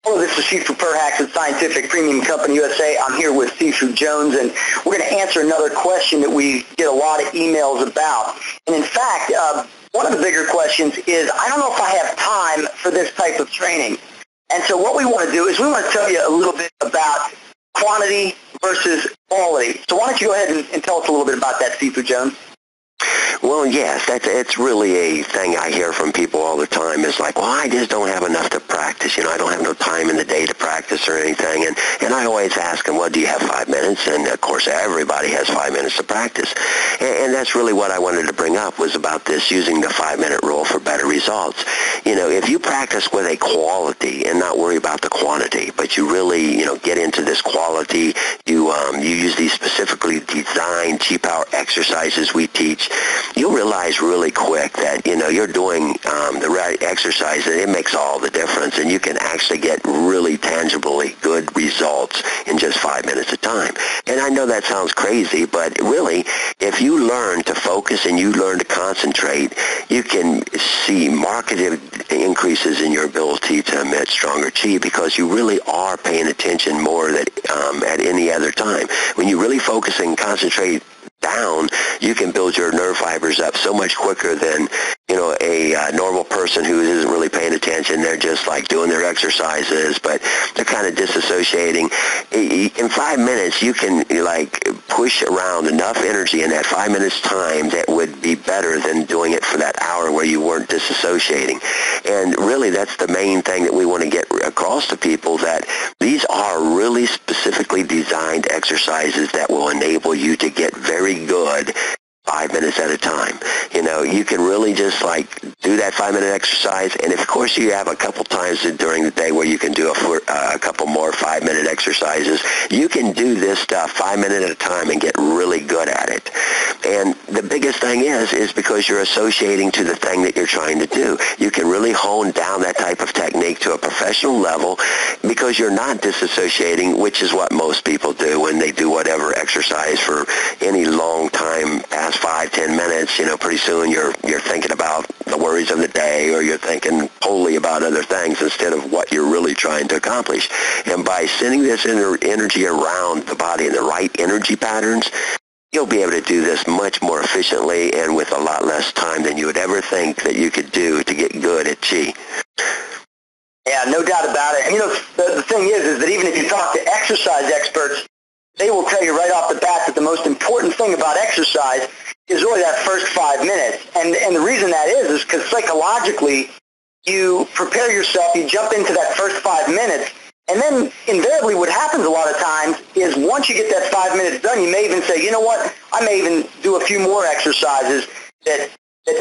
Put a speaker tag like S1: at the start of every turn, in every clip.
S1: Hello, this is Sifu Perhacs at Scientific Premium Company USA. I'm here with Sifu Jones, and we're going to answer another question that we get a lot of emails about. And in fact, one of the bigger questions is, I don't know if I have time for this type of training. And so what we want to do is we want to tell you a little bit about quantity versus quality. So why don't you go ahead and tell us a little bit about that, Sifu Jones?
S2: Well, yes, it's really a thing I hear from people all the time. It's like, well, I just don't have enough to practice. I don't have no time in the day to practice or anything. And I always ask them, well, do you have 5 minutes? And, of course, everybody has 5 minutes to practice. And that's really what I wanted to bring up was about this, using the 5-minute rule for better results. If you practice with a quality and not worry about the quantity, but you really, get into this quality, you use these specifically designed Chi-Power exercises we teach, you'll realize really quick that, you're doing the right exercise, and it makes all the difference, and you can actually get really tangibly good results in just 5 minutes of time. And I know that sounds crazy, but really, if you learn to focus and you learn to concentrate, you can see marked increases in your ability to emit stronger chi, because you really are paying attention more than at any other time. When you really focus and concentrate down, you can build your nerve fibers up so much quicker than a normal person who isn't really paying attention. They're just like doing their exercises, but they're kind of disassociating. In 5 minutes, you can push around enough energy in that 5 minutes time that would be better than doing it for that hour where you weren't disassociating. And really, that's the main thing that we want to get across to people, that these are really specifically designed exercises that will enable you to get very good 5 minutes at a time. You can really just do that 5-minute exercise, and of course you have a couple times during the day where you can do a couple more 5-minute exercises. You can do this stuff 5 minutes at a time and get really good at it. And the biggest thing is because you're associating to the thing that you're trying to do. You can really hone down that type of technique to a professional level because you're not disassociating, which is what most people do when they do whatever exercise for any long time past 5-10 minutes. Pretty soon you're thinking about the worries of the day, or you're thinking wholly about other things instead of what you're really trying to accomplish. And by sending this energy around the body in the right energy patterns, you'll be able to do this much more efficiently and with a lot less time than you would ever think that you could do to get good at Chi.
S1: Yeah, no doubt about it. And the thing is that even if you talk to exercise experts, they will tell you right off the bat that the most important thing about exercise is really that first 5 minutes. And the reason that is because psychologically, you prepare yourself, you jump into that first 5 minutes, and then invariably what happens a lot of times is once you get that 5 minutes done, you may even say, you know what, I may even do a few more exercises that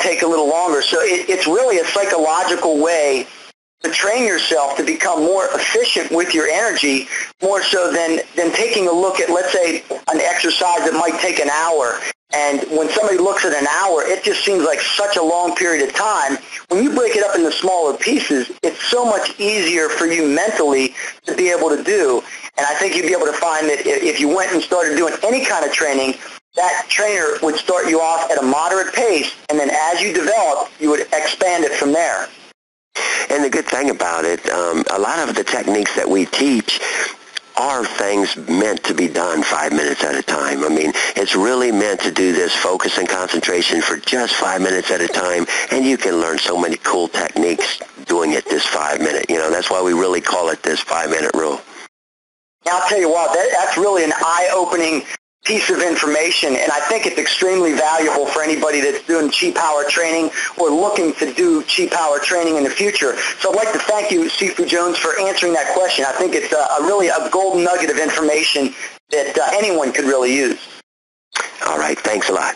S1: take a little longer. So it's really a psychological way to train yourself to become more efficient with your energy, more so than taking a look at, let's say, an exercise that might take an hour. And when somebody looks at an hour, it just seems like such a long period of time. When you break it up into smaller pieces, it's so much easier for you mentally to be able to do. And I think you'd be able to find that if you went and started doing any kind of training, that trainer would start you off at a moderate pace, and then as you develop, you would expand it from there.
S2: And the good thing about it, a lot of the techniques that we teach are things meant to be done 5 minutes at a time. It's really meant to do this focus and concentration for just 5 minutes at a time, and you can learn so many cool techniques doing it this 5 minute. That's why we really call it this 5-minute rule.
S1: Now, I'll tell you what, that's really an eye-opening piece of information, and I think it's extremely valuable for anybody that's doing Chi-Power training or looking to do Chi-Power training in the future. So I'd like to thank you, Sifu Jones, for answering that question. I think it's really a golden nugget of information that anyone could really use.
S2: All right. Thanks a lot.